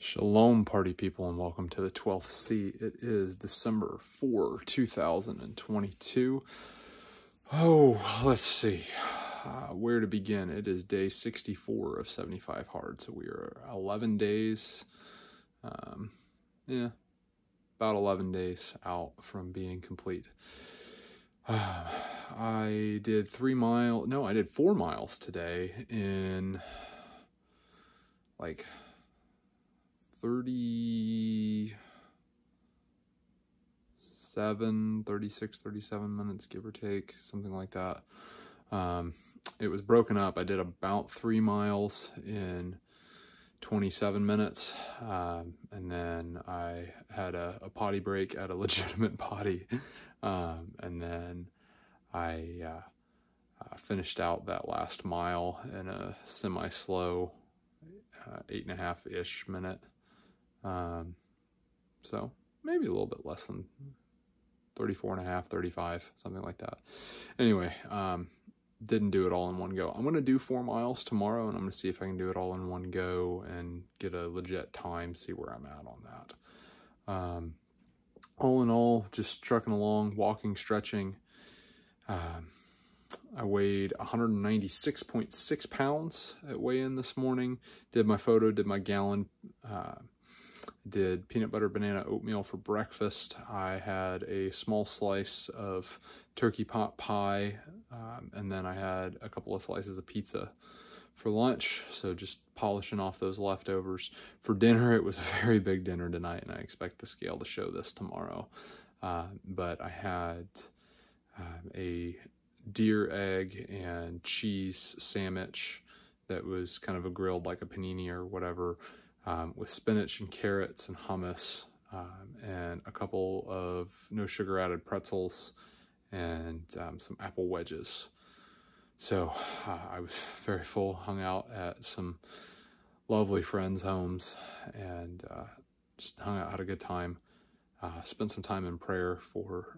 Shalom, party people, and welcome to the 12th C. It is December 4, 2022. Oh, let's see where to begin. It is day 64 of 75 hard, so we are 11 days, about 11 days out from being complete. I did 4 miles today in like 37 minutes, give or take, something like that. It was broken up. I did about 3 miles in 27 minutes, and then I had a potty break at a legitimate potty, and then I finished out that last mile in a semi-slow 8.5-ish minute. So maybe a little bit less than 34.5, 35, something like that. Anyway, didn't do it all in one go. I'm going to do 4 miles tomorrow, and I'm going to see if I can do it all in one go and get a legit time, see where I'm at on that. All in all, just trucking along, walking, stretching. I weighed 196.6 pounds at weigh-in this morning. Did my photo, did my gallon, did peanut butter banana oatmeal for breakfast. I had a small slice of turkey pot pie, and then I had a couple of slices of pizza for lunch, so just polishing off those leftovers. For dinner, it was a very big dinner tonight, and I expect the scale to show this tomorrow. But I had a deer egg and cheese sandwich that was kind of a grilled like a panini or whatever, with spinach and carrots and hummus, and a couple of no sugar added pretzels and some apple wedges. So I was very full, hung out at some lovely friends' homes, and just hung out, had a good time. Spent some time in prayer for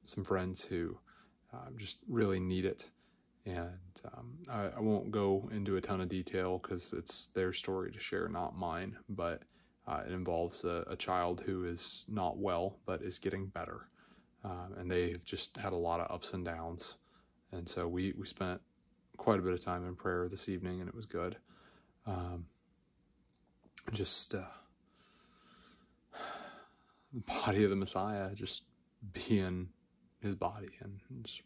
some friends who just really need it. And I won't go into a ton of detail because it's their story to share, not mine, but it involves a child who is not well but is getting better, and they've just had a lot of ups and downs, and so we spent quite a bit of time in prayer this evening, and it was good. Just the body of the Messiah just being his body, and just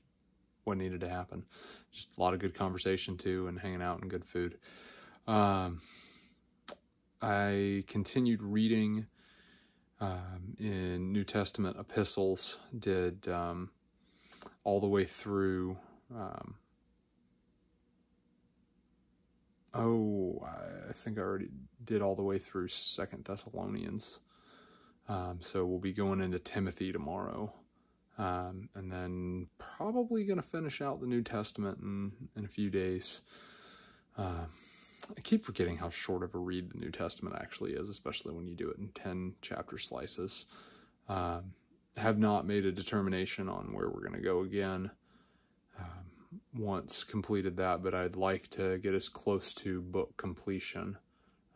what needed to happen. Just a lot of good conversation too, and hanging out and good food. I continued reading in New Testament epistles, did all the way through, I think I already did all the way through 2 Thessalonians. So we'll be going into Timothy tomorrow. And then probably going to finish out the New Testament in a few days. I keep forgetting how short of a read the New Testament actually is, especially when you do it in 10 chapter slices. Have not made a determination on where we're going to go again once completed that, but I'd like to get as close to book completion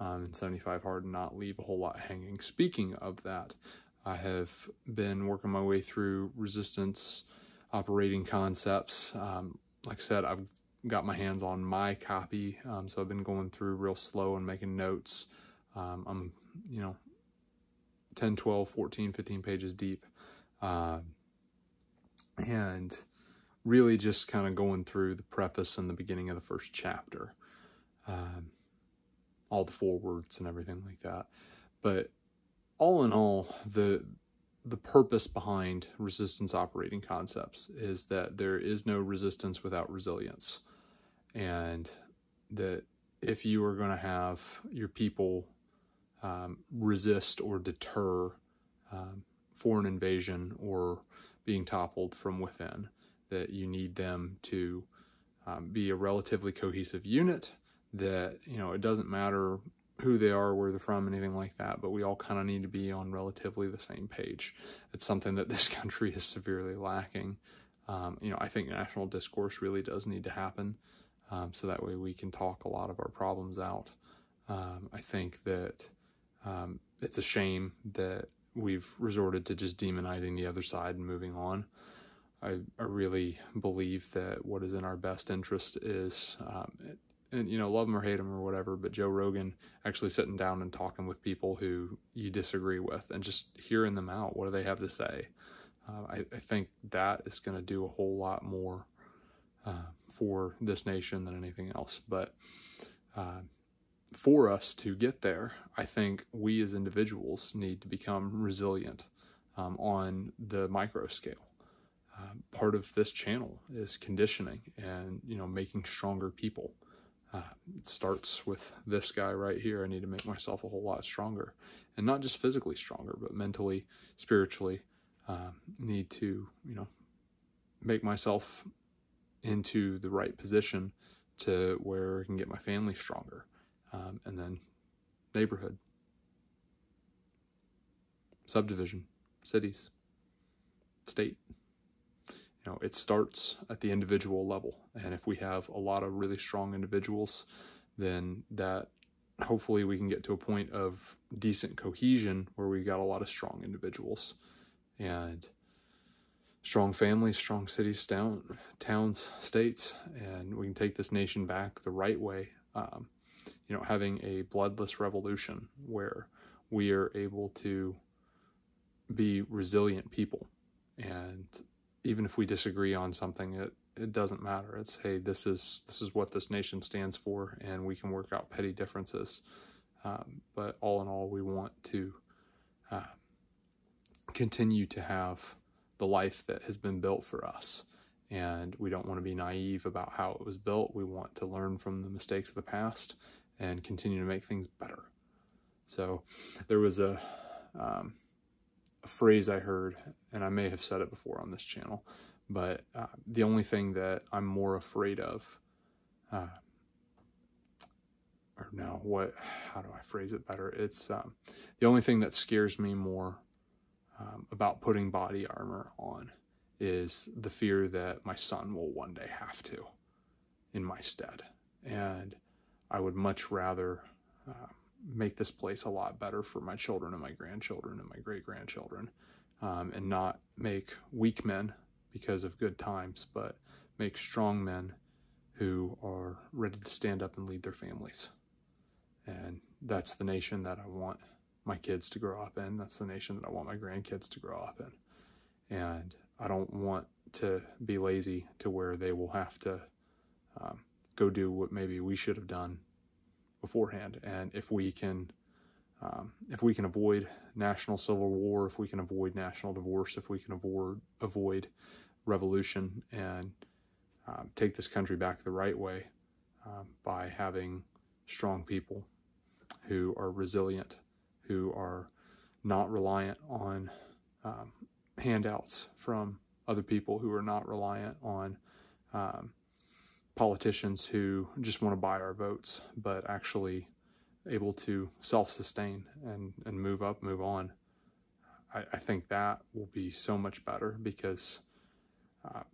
in 75 hard and not leave a whole lot hanging. Speaking of that, I have been working my way through resistance operating concepts. Like I said, I've got my hands on my copy, so I've been going through real slow and making notes. I'm, 10, 12, 14, 15 pages deep, and really just kind of going through the preface and the beginning of the first chapter, all the forewords and everything like that. But all in all, the purpose behind resistance operating concepts is that there is no resistance without resilience. And that if you are going to have your people resist or deter foreign invasion or being toppled from within, that you need them to be a relatively cohesive unit, that, it doesn't matter who they are, where they're from, anything like that, but we all kind of need to be on relatively the same page. It's something that this country is severely lacking. I think national discourse really does need to happen, so that way we can talk a lot of our problems out. I think that It's a shame that we've resorted to just demonizing the other side and moving on. I really believe that what is in our best interest is, and love them or hate them or whatever, but Joe Rogan actually sitting down and talking with people who you disagree with and just hearing them out. What do they have to say? I think that is going to do a whole lot more for this nation than anything else. But for us to get there, I think we as individuals need to become resilient on the micro scale. Part of this channel is conditioning and, making stronger people. It starts with this guy right here. I need to make myself a whole lot stronger, and not just physically stronger, but mentally, spiritually. Need to, make myself into the right position to where I can get my family stronger. And then neighborhood, subdivision, cities, state. It starts at the individual level. And if we have a lot of really strong individuals, then that hopefully we can get to a point of decent cohesion where we got a lot of strong individuals and strong families, strong cities, towns, states, and we can take this nation back the right way. Having a bloodless revolution where we are able to be resilient people. And even if we disagree on something, it doesn't matter. It's, hey, this is what this nation stands for, and we can work out petty differences. But all in all, we want to continue to have the life that has been built for us. And we don't want to be naive about how it was built. We want to learn from the mistakes of the past and continue to make things better. So there was a phrase I heard, and I may have said it before on this channel, but the only thing that I'm more afraid of, how do I phrase it better? It's the only thing that scares me more about putting body armor on is the fear that my son will one day have to in my stead. And I would much rather make this place a lot better for my children and my grandchildren and my great-grandchildren, and not make weak men because of good times, but make strong men who are ready to stand up and lead their families. And that's the nation that I want my kids to grow up in. That's the nation that I want my grandkids to grow up in. And I don't want to be lazy to where they will have to go do what maybe we should have done beforehand. And if we can avoid national civil war, if we can avoid national divorce, if we can avoid revolution and take this country back the right way by having strong people who are resilient, who are not reliant on handouts from other people, who are not reliant on politicians who just want to buy our votes, but actually able to self-sustain and move up, move on. I think that will be so much better, because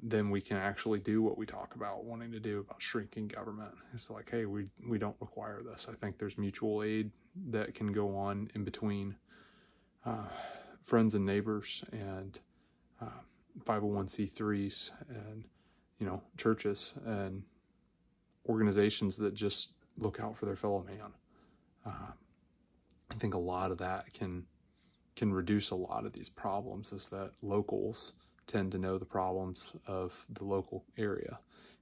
then we can actually do what we talk about wanting to do about shrinking government. It's like, hey, we don't require this. I think there's mutual aid that can go on in between friends and neighbors and 501c3s and, churches and organizations that just look out for their fellow man. I think a lot of that can reduce a lot of these problems, is that locals tend to know the problems of the local area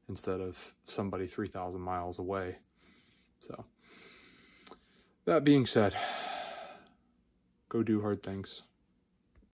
instead of somebody 3,000 miles away. So that being said, go do hard things.